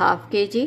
½ kg،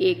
1